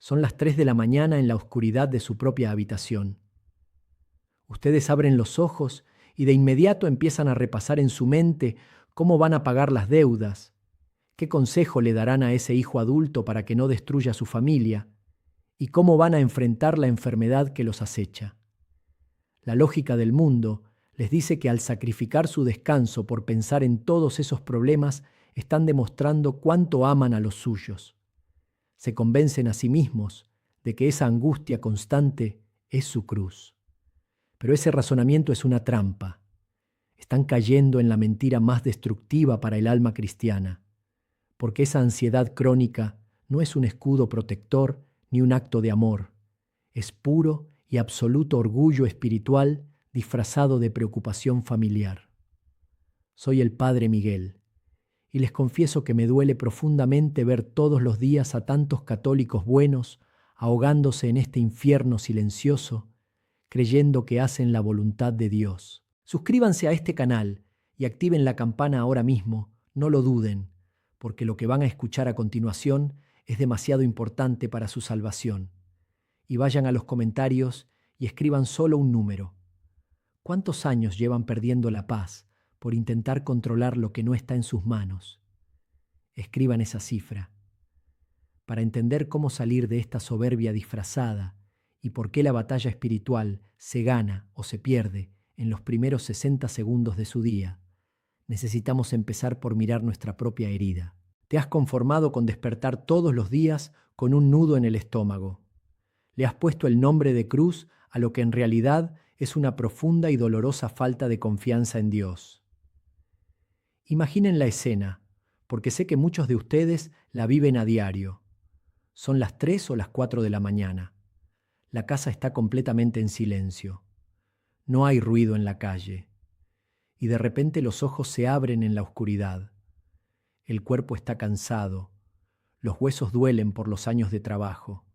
Son las 3 de la mañana en la oscuridad de su propia habitación. Ustedes abren los ojos y de inmediato empiezan a repasar en su mente cómo van a pagar las deudas, qué consejo le darán a ese hijo adulto para que no destruya su familia y cómo van a enfrentar la enfermedad que los acecha. La lógica del mundo les dice que al sacrificar su descanso por pensar en todos esos problemas, están demostrando cuánto aman a los suyos. Se convencen a sí mismos de que esa angustia constante es su cruz. Pero ese razonamiento es una trampa. Están cayendo en la mentira más destructiva para el alma cristiana, porque esa ansiedad crónica no es un escudo protector ni un acto de amor. Es puro y absoluto orgullo espiritual disfrazado de preocupación familiar. Soy el Padre Miguel, y les confieso que me duele profundamente ver todos los días a tantos católicos buenos ahogándose en este infierno silencioso, creyendo que hacen la voluntad de Dios. Suscríbanse a este canal y activen la campana ahora mismo, no lo duden, porque lo que van a escuchar a continuación es demasiado importante para su salvación. Y vayan a los comentarios y escriban solo un número. ¿Cuántos años llevan perdiendo la paz por intentar controlar lo que no está en sus manos? Escriban esa cifra. Para entender cómo salir de esta soberbia disfrazada y por qué la batalla espiritual se gana o se pierde en los primeros 60 segundos de su día, necesitamos empezar por mirar nuestra propia herida. Te has conformado con despertar todos los días con un nudo en el estómago. Le has puesto el nombre de cruz a lo que en realidad es una profunda y dolorosa falta de confianza en Dios. Imaginen la escena, porque sé que muchos de ustedes la viven a diario. Son las 3 o las 4 de la mañana. La casa está completamente en silencio. No hay ruido en la calle. Y de repente los ojos se abren en la oscuridad. El cuerpo está cansado. Los huesos duelen por los años de trabajo.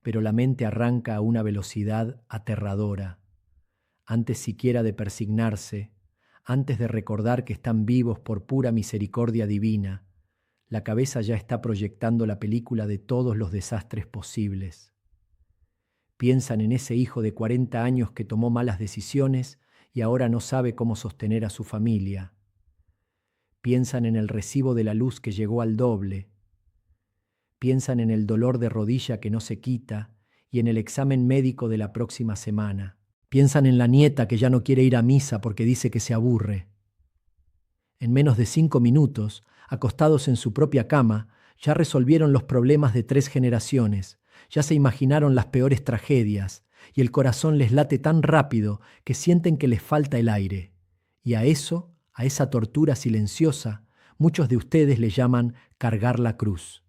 Pero la mente arranca a una velocidad aterradora. Antes siquiera de persignarse, antes de recordar que están vivos por pura misericordia divina, la cabeza ya está proyectando la película de todos los desastres posibles. Piensan en ese hijo de 40 años que tomó malas decisiones y ahora no sabe cómo sostener a su familia. Piensan en el recibo de la luz que llegó al doble. Piensan en el dolor de rodilla que no se quita y en el examen médico de la próxima semana. Piensan en la nieta que ya no quiere ir a misa porque dice que se aburre. En menos de 5 minutos, acostados en su propia cama, ya resolvieron los problemas de 3 generaciones, ya se imaginaron las peores tragedias, y el corazón les late tan rápido que sienten que les falta el aire. Y a eso, a esa tortura silenciosa, muchos de ustedes le llaman cargar la cruz.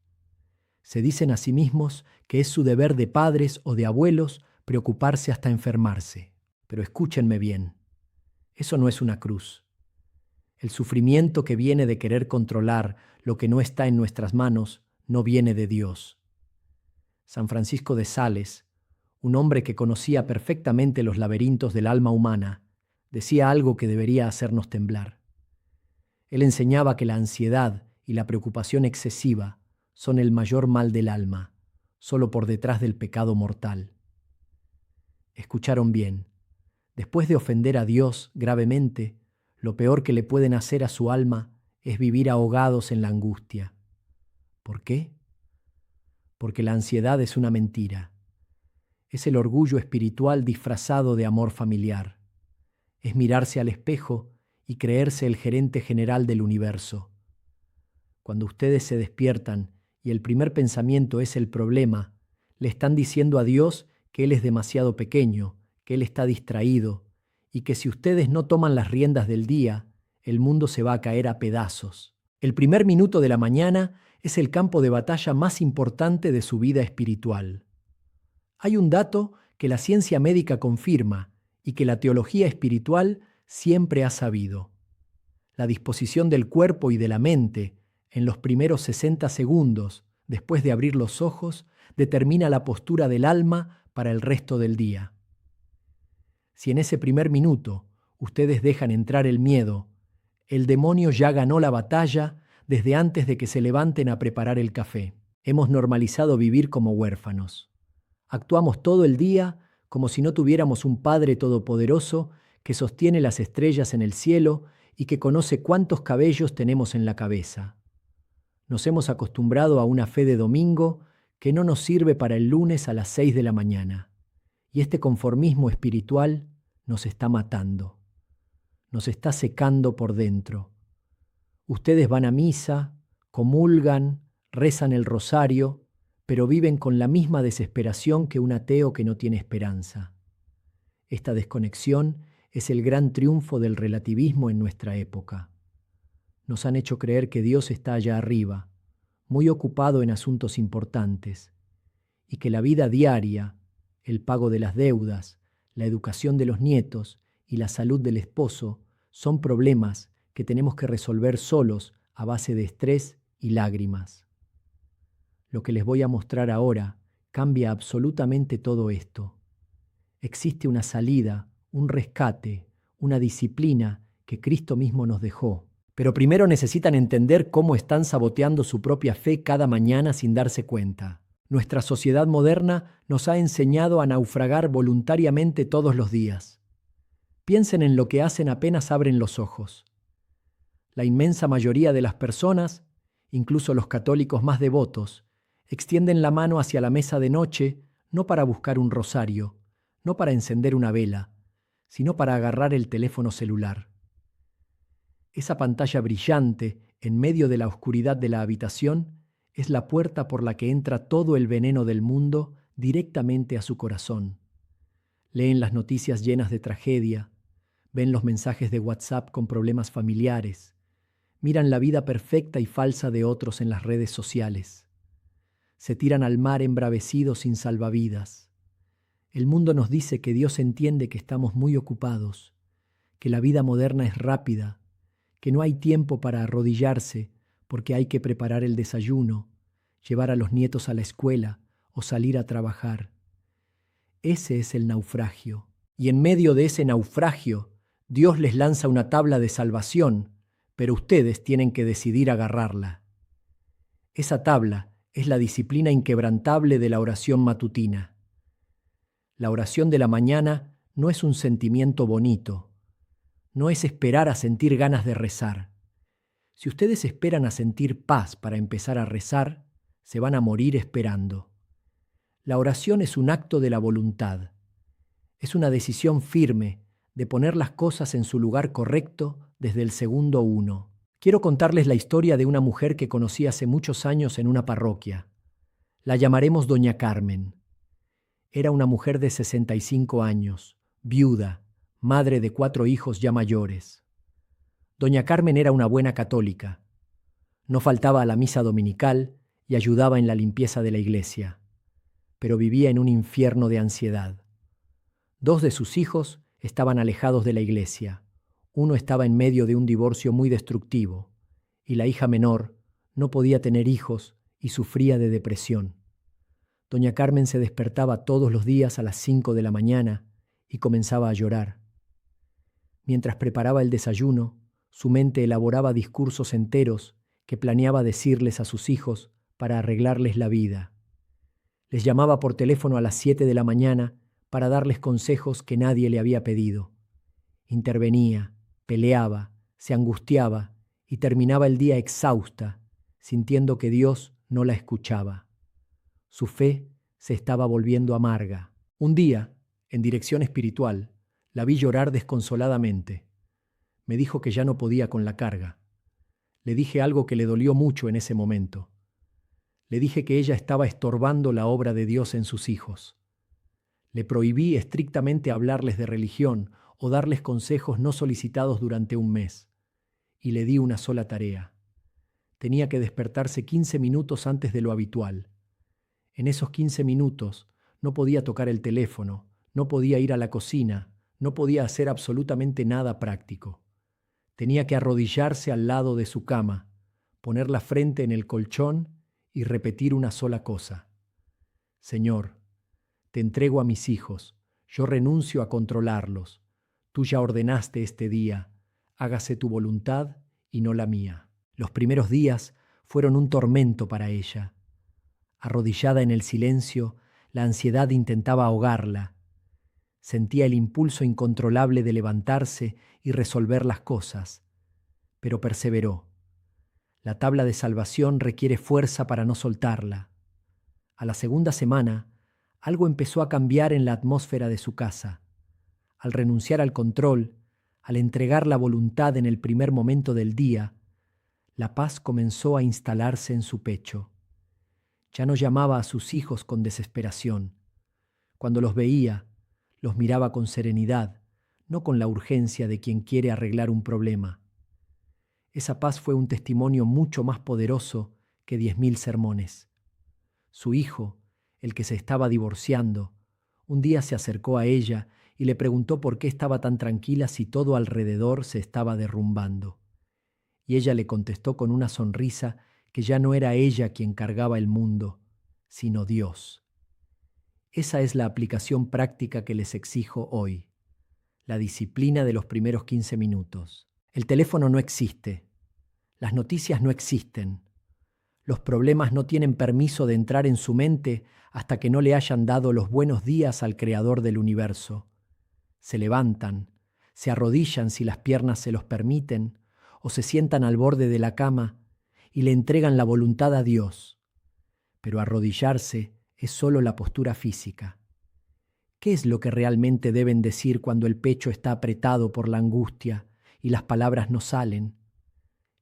Se dicen a sí mismos que es su deber de padres o de abuelos preocuparse hasta enfermarse. Pero escúchenme bien, eso no es una cruz. El sufrimiento que viene de querer controlar lo que no está en nuestras manos no viene de Dios. San Francisco de Sales, un hombre que conocía perfectamente los laberintos del alma humana, decía algo que debería hacernos temblar. Él enseñaba que la ansiedad y la preocupación excesiva son el mayor mal del alma, solo por detrás del pecado mortal. Escucharon bien. Después de ofender a Dios gravemente, lo peor que le pueden hacer a su alma es vivir ahogados en la angustia. ¿Por qué? Porque la ansiedad es una mentira. Es el orgullo espiritual disfrazado de amor familiar. Es mirarse al espejo y creerse el gerente general del universo. Cuando ustedes se despiertan y el primer pensamiento es el problema, le están diciendo a Dios que Él es demasiado pequeño, que Él está distraído y que si ustedes no toman las riendas del día, el mundo se va a caer a pedazos. El primer minuto de la mañana es el campo de batalla más importante de su vida espiritual. Hay un dato que la ciencia médica confirma y que la teología espiritual siempre ha sabido. La disposición del cuerpo y de la mente en los primeros 60 segundos después de abrir los ojos determina la postura del alma para el resto del día. Si en ese primer minuto ustedes dejan entrar el miedo, el demonio ya ganó la batalla desde antes de que se levanten a preparar el café. Hemos normalizado vivir como huérfanos. Actuamos todo el día como si no tuviéramos un Padre todopoderoso que sostiene las estrellas en el cielo y que conoce cuántos cabellos tenemos en la cabeza. Nos hemos acostumbrado a una fe de domingo que no nos sirve para el lunes a las 6 de la mañana. Y este conformismo espiritual nos está matando, nos está secando por dentro. Ustedes van a misa, comulgan, rezan el rosario, pero viven con la misma desesperación que un ateo que no tiene esperanza. Esta desconexión es el gran triunfo del relativismo en nuestra época. Nos han hecho creer que Dios está allá arriba, muy ocupado en asuntos importantes, y que la vida diaria, el pago de las deudas, la educación de los nietos y la salud del esposo son problemas que tenemos que resolver solos a base de estrés y lágrimas. Lo que les voy a mostrar ahora cambia absolutamente todo esto. Existe una salida, un rescate, una disciplina que Cristo mismo nos dejó. Pero primero necesitan entender cómo están saboteando su propia fe cada mañana sin darse cuenta. Nuestra sociedad moderna nos ha enseñado a naufragar voluntariamente todos los días. Piensen en lo que hacen apenas abren los ojos. La inmensa mayoría de las personas, incluso los católicos más devotos, extienden la mano hacia la mesa de noche no para buscar un rosario, no para encender una vela, sino para agarrar el teléfono celular. Esa pantalla brillante en medio de la oscuridad de la habitación es la puerta por la que entra todo el veneno del mundo directamente a su corazón. Leen las noticias llenas de tragedia, ven los mensajes de WhatsApp con problemas familiares, miran la vida perfecta y falsa de otros en las redes sociales. Se tiran al mar embravecidos sin salvavidas. El mundo nos dice que Dios entiende que estamos muy ocupados, que la vida moderna es rápida, que no hay tiempo para arrodillarse porque hay que preparar el desayuno, llevar a los nietos a la escuela o salir a trabajar. Ese es el naufragio. Y en medio de ese naufragio, Dios les lanza una tabla de salvación, pero ustedes tienen que decidir agarrarla. Esa tabla es la disciplina inquebrantable de la oración matutina. La oración de la mañana no es un sentimiento bonito. No es esperar a sentir ganas de rezar. Si ustedes esperan a sentir paz para empezar a rezar, se van a morir esperando. La oración es un acto de la voluntad. Es una decisión firme de poner las cosas en su lugar correcto desde el segundo uno. Quiero contarles la historia de una mujer que conocí hace muchos años en una parroquia. La llamaremos Doña Carmen. Era una mujer de 65 años, viuda, madre de 4 hijos ya mayores. Doña Carmen era una buena católica. No faltaba a la misa dominical y ayudaba en la limpieza de la iglesia, pero vivía en un infierno de ansiedad. 2 de sus hijos estaban alejados de la iglesia. Uno estaba en medio de un divorcio muy destructivo, y la hija menor no podía tener hijos y sufría de depresión. Doña Carmen se despertaba todos los días a las 5 de la mañana y comenzaba a llorar. Mientras preparaba el desayuno, su mente elaboraba discursos enteros que planeaba decirles a sus hijos para arreglarles la vida. Les llamaba por teléfono a las 7 de la mañana para darles consejos que nadie le había pedido. Intervenía, peleaba, se angustiaba y terminaba el día exhausta, sintiendo que Dios no la escuchaba. Su fe se estaba volviendo amarga. Un día, en dirección espiritual, la vi llorar desconsoladamente. Me dijo que ya no podía con la carga. Le dije algo que le dolió mucho en ese momento. Le dije que ella estaba estorbando la obra de Dios en sus hijos. Le prohibí estrictamente hablarles de religión o darles consejos no solicitados durante un mes. Y le di una sola tarea. Tenía que despertarse 15 minutos antes de lo habitual. En esos 15 minutos no podía tocar el teléfono, no podía ir a la cocina, no podía hacer absolutamente nada práctico. Tenía que arrodillarse al lado de su cama, poner la frente en el colchón y repetir una sola cosa. Señor, te entrego a mis hijos, yo renuncio a controlarlos. Tú ya ordenaste este día, hágase tu voluntad y no la mía. Los primeros días fueron un tormento para ella. Arrodillada en el silencio, la ansiedad intentaba ahogarla. Sentía el impulso incontrolable de levantarse y resolver las cosas, pero perseveró. La tabla de salvación requiere fuerza para no soltarla. A la segunda semana, algo empezó a cambiar en la atmósfera de su casa. Al renunciar al control, al entregar la voluntad en el primer momento del día, la paz comenzó a instalarse en su pecho. Ya no llamaba a sus hijos con desesperación. Cuando los veía, los miraba con serenidad, no con la urgencia de quien quiere arreglar un problema. Esa paz fue un testimonio mucho más poderoso que 10.000 sermones. Su hijo, el que se estaba divorciando, un día se acercó a ella y le preguntó por qué estaba tan tranquila si todo alrededor se estaba derrumbando. Y ella le contestó con una sonrisa que ya no era ella quien cargaba el mundo, sino Dios. Esa es la aplicación práctica que les exijo hoy. La disciplina de los primeros 15 minutos. El teléfono no existe. Las noticias no existen. Los problemas no tienen permiso de entrar en su mente hasta que no le hayan dado los buenos días al Creador del universo. Se levantan, se arrodillan si las piernas se los permiten, o se sientan al borde de la cama y le entregan la voluntad a Dios. Pero arrodillarse es solo la postura física. ¿Qué es lo que realmente deben decir cuando el pecho está apretado por la angustia y las palabras no salen?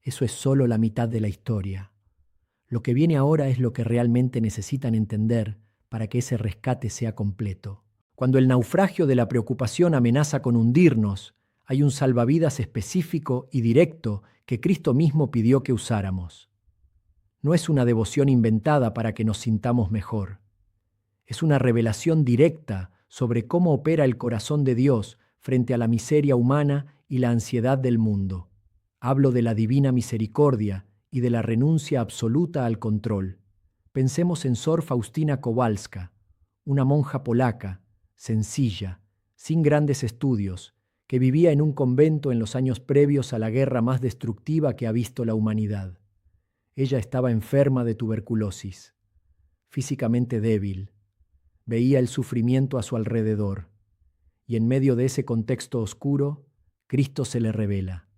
Eso es solo la mitad de la historia. Lo que viene ahora es lo que realmente necesitan entender para que ese rescate sea completo. Cuando el naufragio de la preocupación amenaza con hundirnos, hay un salvavidas específico y directo que Cristo mismo pidió que usáramos. No es una devoción inventada para que nos sintamos mejor. Es una revelación directa sobre cómo opera el corazón de Dios frente a la miseria humana y la ansiedad del mundo. Hablo de la divina misericordia y de la renuncia absoluta al control. Pensemos en Sor Faustina Kowalska, una monja polaca, sencilla, sin grandes estudios, que vivía en un convento en los años previos a la guerra más destructiva que ha visto la humanidad. Ella estaba enferma de tuberculosis, físicamente débil. Veía el sufrimiento a su alrededor, y en medio de ese contexto oscuro, Cristo se le revela.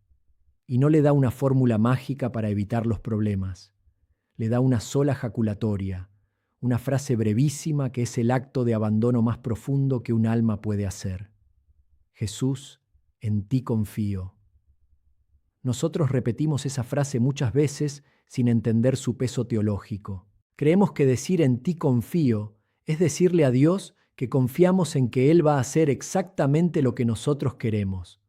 Y no le da una fórmula mágica para evitar los problemas. Le da una sola jaculatoria, una frase brevísima que es el acto de abandono más profundo que un alma puede hacer. Jesús, en ti confío. Nosotros repetimos esa frase muchas veces sin entender su peso teológico. Creemos que decir en ti confío es decirle a Dios que confiamos en que Él va a hacer exactamente lo que nosotros queremos.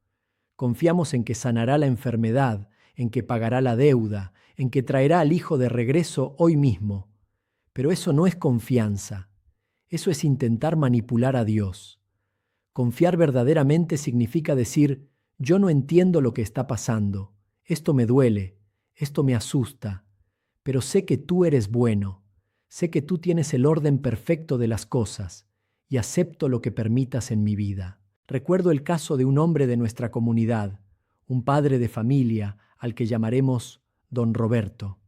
Confiamos en que sanará la enfermedad, en que pagará la deuda, en que traerá al hijo de regreso hoy mismo. Pero eso no es confianza. Eso es intentar manipular a Dios. Confiar verdaderamente significa decir, yo no entiendo lo que está pasando, esto me duele, esto me asusta, pero sé que tú eres bueno, sé que tú tienes el orden perfecto de las cosas y acepto lo que permitas en mi vida. Recuerdo el caso de un hombre de nuestra comunidad, un padre de familia al que llamaremos Don Roberto.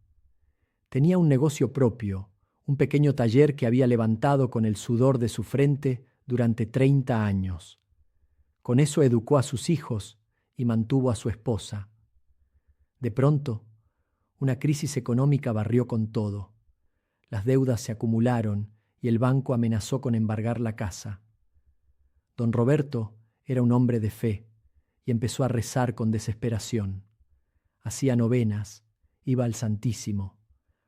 Tenía un negocio propio, un pequeño taller que había levantado con el sudor de su frente durante 30 años. Con eso educó a sus hijos y mantuvo a su esposa. De pronto, una crisis económica barrió con todo. Las deudas se acumularon y el banco amenazó con embargar la casa. Don Roberto era un hombre de fe y empezó a rezar con desesperación. Hacía novenas, iba al Santísimo,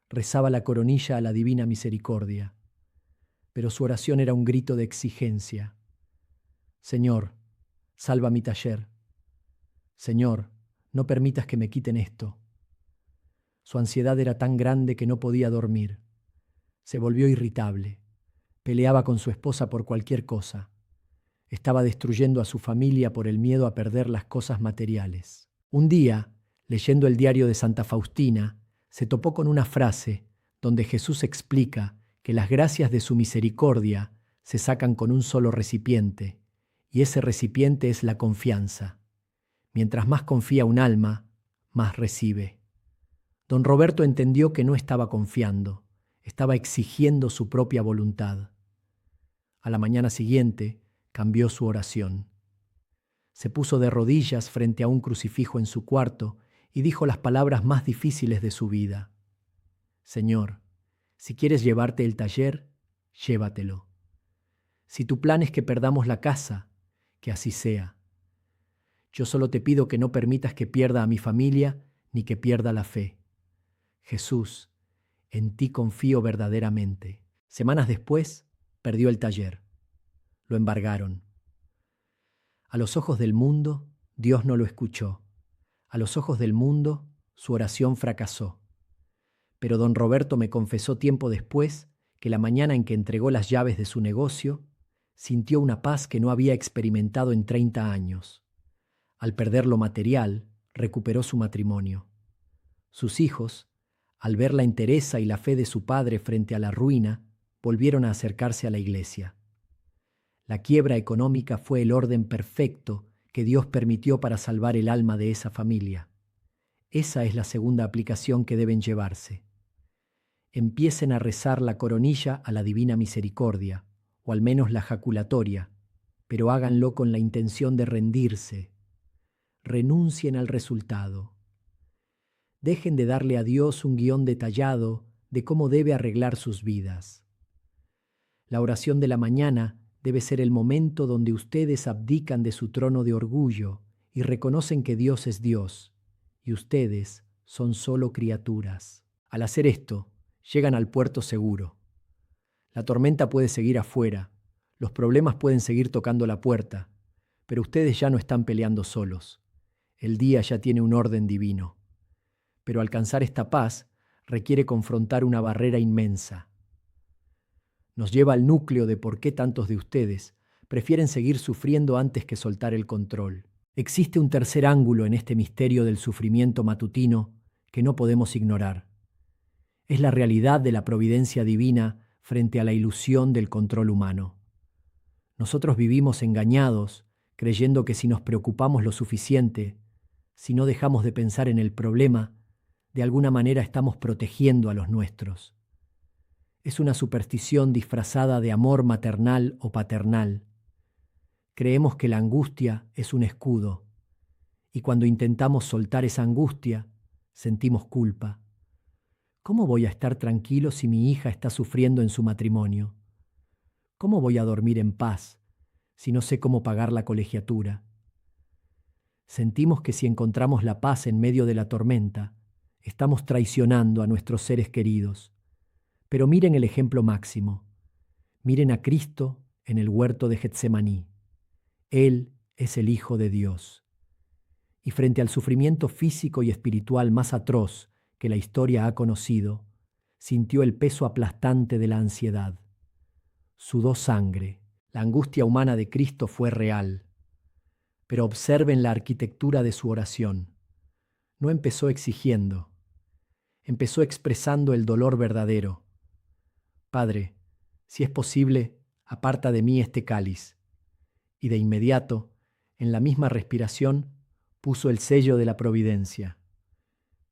rezaba la coronilla a la Divina Misericordia. Pero su oración era un grito de exigencia. Señor, salva mi taller. Señor, no permitas que me quiten esto. Su ansiedad era tan grande que no podía dormir. Se volvió irritable. Peleaba con su esposa por cualquier cosa. Estaba destruyendo a su familia por el miedo a perder las cosas materiales. Un día, leyendo el diario de Santa Faustina, se topó con una frase donde Jesús explica que las gracias de su misericordia se sacan con un solo recipiente, y ese recipiente es la confianza. Mientras más confía un alma, más recibe. Don Roberto entendió que no estaba confiando, Estaba exigiendo su propia voluntad. A la mañana siguiente cambió su oración. Se puso de rodillas frente a un crucifijo en su cuarto y dijo las palabras más difíciles de su vida. Señor, si quieres llevarte el taller, llévatelo. Si tu plan es que perdamos la casa, que así sea. Yo solo te pido que no permitas que pierda a mi familia ni que pierda la fe. Jesús, en ti confío verdaderamente. Semanas después, perdió el taller. Lo embargaron. A los ojos del mundo, Dios no lo escuchó. A los ojos del mundo, su oración fracasó. Pero don Roberto me confesó tiempo después que la mañana en que entregó las llaves de su negocio, sintió una paz que no había experimentado en 30 años. Al perder lo material, recuperó su matrimonio. Sus hijos, al ver la entereza y la fe de su padre frente a la ruina, volvieron a acercarse a la iglesia. La quiebra económica fue el orden perfecto que Dios permitió para salvar el alma de esa familia. Esa es la segunda aplicación que deben llevarse. Empiecen a rezar la coronilla a la Divina Misericordia, o al menos la jaculatoria, pero háganlo con la intención de rendirse. Renuncien al resultado. Dejen de darle a Dios un guión detallado de cómo debe arreglar sus vidas. La oración de la mañana debe ser el momento donde ustedes abdican de su trono de orgullo y reconocen que Dios es Dios, y ustedes son solo criaturas. Al hacer esto, llegan al puerto seguro. La tormenta puede seguir afuera, los problemas pueden seguir tocando la puerta, pero ustedes ya no están peleando solos. El día ya tiene un orden divino. Pero alcanzar esta paz requiere confrontar una barrera inmensa. Nos lleva al núcleo de por qué tantos de ustedes prefieren seguir sufriendo antes que soltar el control. Existe un tercer ángulo en este misterio del sufrimiento matutino que no podemos ignorar. Es la realidad de la providencia divina frente a la ilusión del control humano. Nosotros vivimos engañados, creyendo que si nos preocupamos lo suficiente, si no dejamos de pensar en el problema, de alguna manera estamos protegiendo a los nuestros. Es una superstición disfrazada de amor maternal o paternal. Creemos que la angustia es un escudo, y cuando intentamos soltar esa angustia, sentimos culpa. ¿Cómo voy a estar tranquilo si mi hija está sufriendo en su matrimonio? ¿Cómo voy a dormir en paz si no sé cómo pagar la colegiatura? Sentimos que si encontramos la paz en medio de la tormenta, estamos traicionando a nuestros seres queridos. Pero miren el ejemplo máximo. Miren a Cristo en el huerto de Getsemaní. Él es el Hijo de Dios. Y frente al sufrimiento físico y espiritual más atroz que la historia ha conocido, sintió el peso aplastante de la ansiedad. Sudó sangre. La angustia humana de Cristo fue real. Pero observen la arquitectura de su oración. No empezó exigiendo. Empezó expresando el dolor verdadero. Padre, si es posible, aparta de mí este cáliz. Y de inmediato, en la misma respiración, puso el sello de la providencia.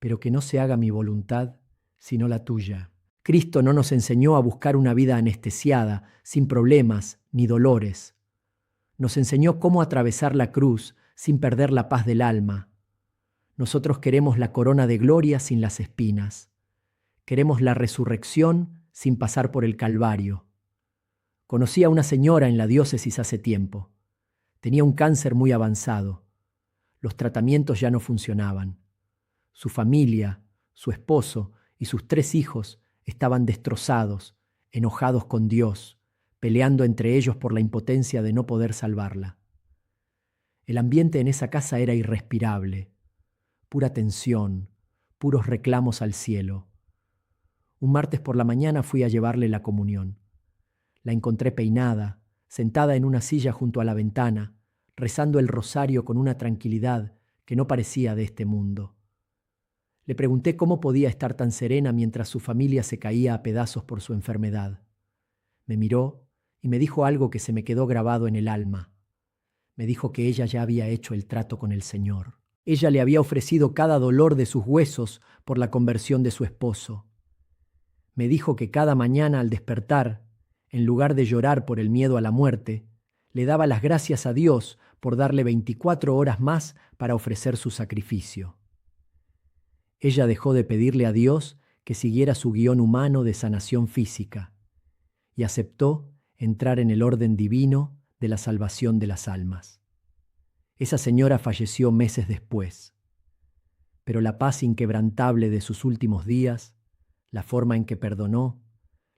Pero que no se haga mi voluntad, sino la tuya. Cristo no nos enseñó a buscar una vida anestesiada, sin problemas ni dolores. Nos enseñó cómo atravesar la cruz sin perder la paz del alma. Nosotros queremos la corona de gloria sin las espinas. Queremos la resurrección sin pasar por el Calvario. Conocí a una señora en la diócesis hace tiempo. Tenía un cáncer muy avanzado. Los tratamientos ya no funcionaban. Su familia, su esposo y sus 3 hijos estaban destrozados, enojados con Dios, peleando entre ellos por la impotencia de no poder salvarla. El ambiente en esa casa era irrespirable. Pura tensión, puros reclamos al cielo. Un martes por la mañana fui a llevarle la comunión. La encontré peinada, sentada en una silla junto a la ventana, rezando el rosario con una tranquilidad que no parecía de este mundo. Le pregunté cómo podía estar tan serena mientras su familia se caía a pedazos por su enfermedad. Me miró y me dijo algo que se me quedó grabado en el alma. Me dijo que ella ya había hecho el trato con el Señor. Ella le había ofrecido cada dolor de sus huesos por la conversión de su esposo. Me dijo que cada mañana al despertar, en lugar de llorar por el miedo a la muerte, le daba las gracias a Dios por darle 24 horas más para ofrecer su sacrificio. Ella dejó de pedirle a Dios que siguiera su guión humano de sanación física y aceptó entrar en el orden divino de la salvación de las almas. Esa señora falleció meses después, pero la paz inquebrantable de sus últimos días, la forma en que perdonó,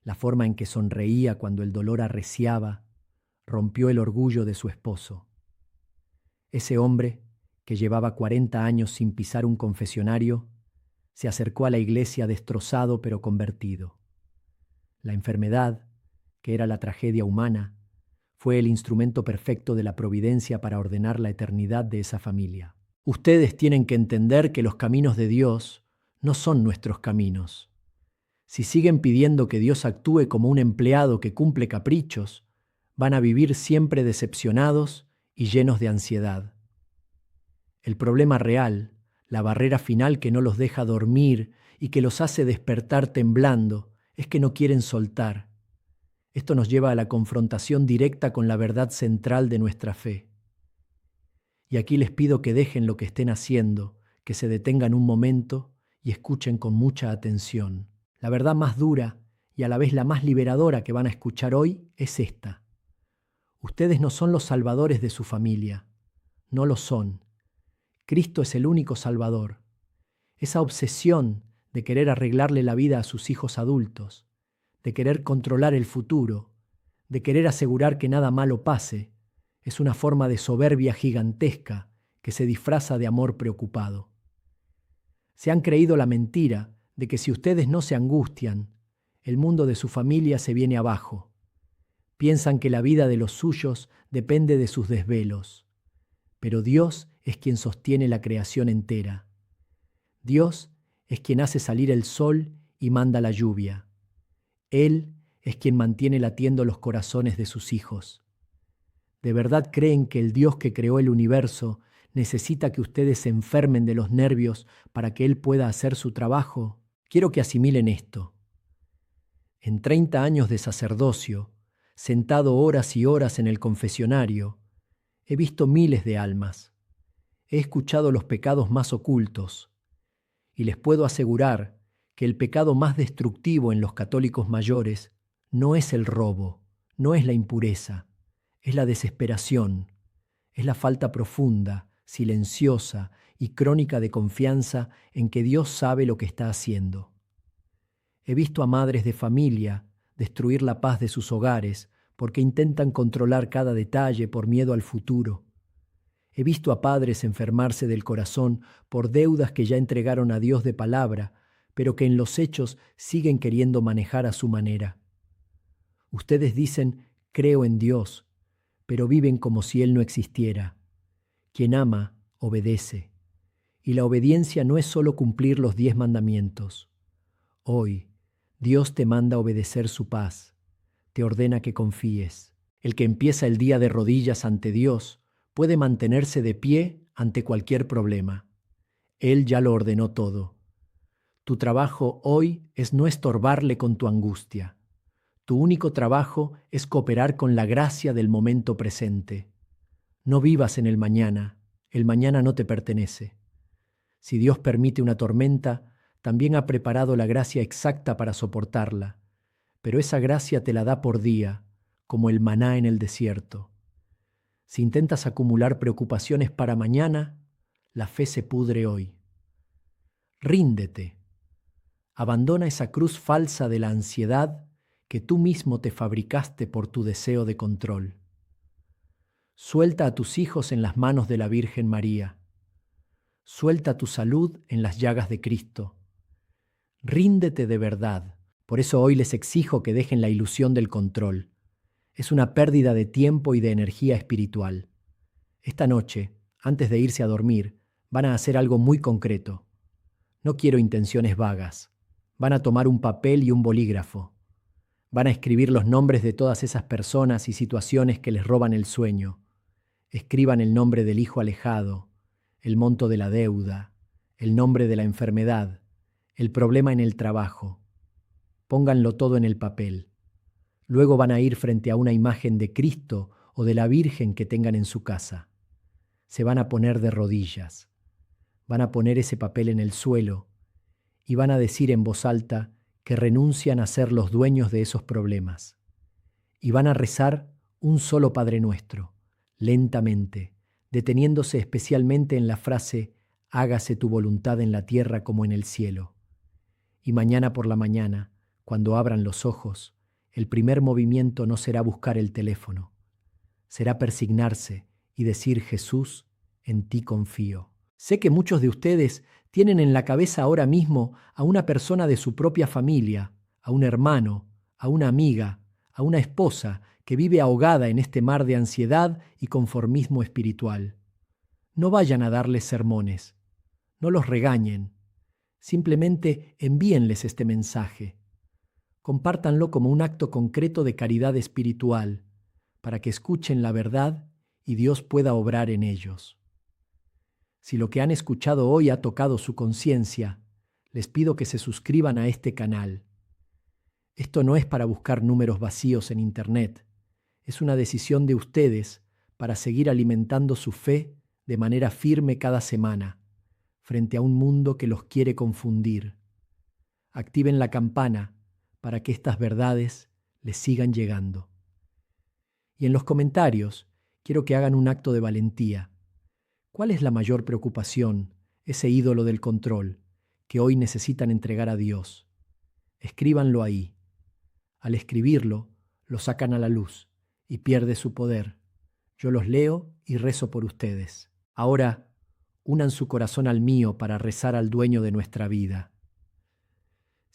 la forma en que sonreía cuando el dolor arreciaba, rompió el orgullo de su esposo. Ese hombre, que llevaba 40 años sin pisar un confesionario, se acercó a la iglesia destrozado pero convertido. La enfermedad, que era la tragedia humana, fue el instrumento perfecto de la providencia para ordenar la eternidad de esa familia. Ustedes tienen que entender que los caminos de Dios no son nuestros caminos. Si siguen pidiendo que Dios actúe como un empleado que cumple caprichos, van a vivir siempre decepcionados y llenos de ansiedad. El problema real, la barrera final que no los deja dormir y que los hace despertar temblando, es que no quieren soltar. Esto nos lleva a la confrontación directa con la verdad central de nuestra fe. Y aquí les pido que dejen lo que estén haciendo, que se detengan un momento y escuchen con mucha atención. La verdad más dura y a la vez la más liberadora que van a escuchar hoy es esta. Ustedes no son los salvadores de su familia, no lo son. Cristo es el único Salvador. Esa obsesión de querer arreglarle la vida a sus hijos adultos, de querer controlar el futuro, de querer asegurar que nada malo pase, es una forma de soberbia gigantesca que se disfraza de amor preocupado. Se han creído la mentira de que si ustedes no se angustian, el mundo de su familia se viene abajo. Piensan que la vida de los suyos depende de sus desvelos. Pero Dios es quien sostiene la creación entera. Dios es quien hace salir el sol y manda la lluvia. Él es quien mantiene latiendo los corazones de sus hijos. ¿De verdad creen que el Dios que creó el universo necesita que ustedes se enfermen de los nervios para que Él pueda hacer su trabajo? Quiero que asimilen esto. En 30 años de sacerdocio, sentado horas y horas en el confesionario, he visto miles de almas. He escuchado los pecados más ocultos y les puedo asegurar que el pecado más destructivo en los católicos mayores no es el robo, no es la impureza, es la desesperación, es la falta profunda, silenciosa y crónica de confianza en que Dios sabe lo que está haciendo. He visto a madres de familia destruir la paz de sus hogares porque intentan controlar cada detalle por miedo al futuro. He visto a padres enfermarse del corazón por deudas que ya entregaron a Dios de palabra, pero que en los hechos siguen queriendo manejar a su manera. Ustedes dicen, creo en Dios, pero viven como si Él no existiera. Quien ama, obedece. Y la obediencia no es solo cumplir los 10 mandamientos. Hoy, Dios te manda obedecer su paz. Te ordena que confíes. El que empieza el día de rodillas ante Dios puede mantenerse de pie ante cualquier problema. Él ya lo ordenó todo. Tu trabajo hoy es no estorbarle con tu angustia. Tu único trabajo es cooperar con la gracia del momento presente. No vivas en el mañana no te pertenece. Si Dios permite una tormenta, también ha preparado la gracia exacta para soportarla, pero esa gracia te la da por día, como el maná en el desierto. Si intentas acumular preocupaciones para mañana, la fe se pudre hoy. Ríndete. Abandona esa cruz falsa de la ansiedad que tú mismo te fabricaste por tu deseo de control. Suelta a tus hijos en las manos de la Virgen María. Suelta tu salud en las llagas de Cristo. Ríndete de verdad. Por eso hoy les exijo que dejen la ilusión del control. Es una pérdida de tiempo y de energía espiritual. Esta noche, antes de irse a dormir, van a hacer algo muy concreto. No quiero intenciones vagas. Van a tomar un papel y un bolígrafo. Van a escribir los nombres de todas esas personas y situaciones que les roban el sueño. Escriban el nombre del hijo alejado, el monto de la deuda, el nombre de la enfermedad, el problema en el trabajo. Pónganlo todo en el papel. Luego van a ir frente a una imagen de Cristo o de la Virgen que tengan en su casa. Se van a poner de rodillas. Van a poner ese papel en el suelo y van a decir en voz alta que renuncian a ser los dueños de esos problemas. Y van a rezar un solo Padre Nuestro, lentamente, deteniéndose especialmente en la frase «Hágase tu voluntad en la tierra como en el cielo». Y mañana por la mañana, cuando abran los ojos, el primer movimiento no será buscar el teléfono, será persignarse y decir «Jesús, en ti confío». Sé que muchos de ustedes tienen en la cabeza ahora mismo a una persona de su propia familia, a un hermano, a una amiga, a una esposa que vive ahogada en este mar de ansiedad y conformismo espiritual. No vayan a darles sermones, no los regañen, simplemente envíenles este mensaje. Compártanlo como un acto concreto de caridad espiritual, para que escuchen la verdad y Dios pueda obrar en ellos. Si lo que han escuchado hoy ha tocado su conciencia, les pido que se suscriban a este canal. Esto no es para buscar números vacíos en Internet, es una decisión de ustedes para seguir alimentando su fe de manera firme cada semana, frente a un mundo que los quiere confundir. Activen la campana para que estas verdades les sigan llegando. Y en los comentarios quiero que hagan un acto de valentía. ¿Cuál es la mayor preocupación, ese ídolo del control, que hoy necesitan entregar a Dios? Escríbanlo ahí. Al escribirlo, lo sacan a la luz y pierde su poder. Yo los leo y rezo por ustedes. Ahora, unan su corazón al mío para rezar al dueño de nuestra vida.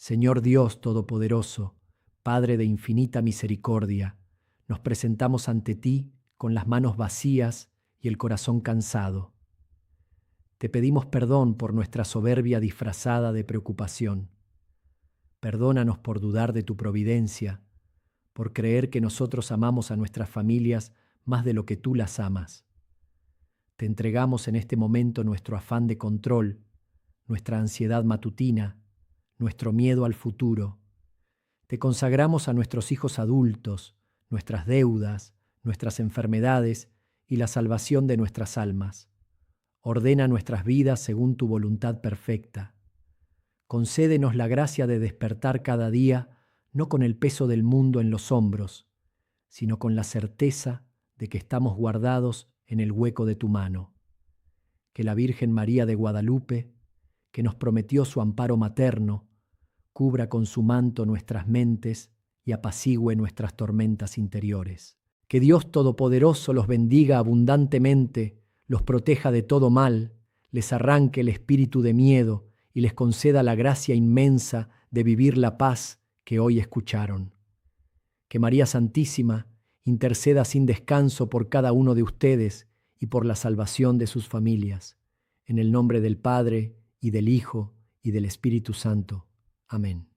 Señor Dios Todopoderoso, Padre de infinita misericordia, nos presentamos ante ti con las manos vacías y el corazón cansado. Te pedimos perdón por nuestra soberbia disfrazada de preocupación. Perdónanos por dudar de tu providencia, por creer que nosotros amamos a nuestras familias más de lo que tú las amas. Te entregamos en este momento nuestro afán de control, nuestra ansiedad matutina, nuestro miedo al futuro. Te consagramos a nuestros hijos adultos, nuestras deudas, nuestras enfermedades y la salvación de nuestras almas. Ordena nuestras vidas según tu voluntad perfecta. Concédenos la gracia de despertar cada día no con el peso del mundo en los hombros, sino con la certeza de que estamos guardados en el hueco de tu mano. Que la Virgen María de Guadalupe, que nos prometió su amparo materno, cubra con su manto nuestras mentes y apacigüe nuestras tormentas interiores. Que Dios Todopoderoso los bendiga abundantemente, los proteja de todo mal, les arranque el espíritu de miedo y les conceda la gracia inmensa de vivir la paz que hoy escucharon. Que María Santísima interceda sin descanso por cada uno de ustedes y por la salvación de sus familias. En el nombre del Padre, y del Hijo, y del Espíritu Santo. Amén.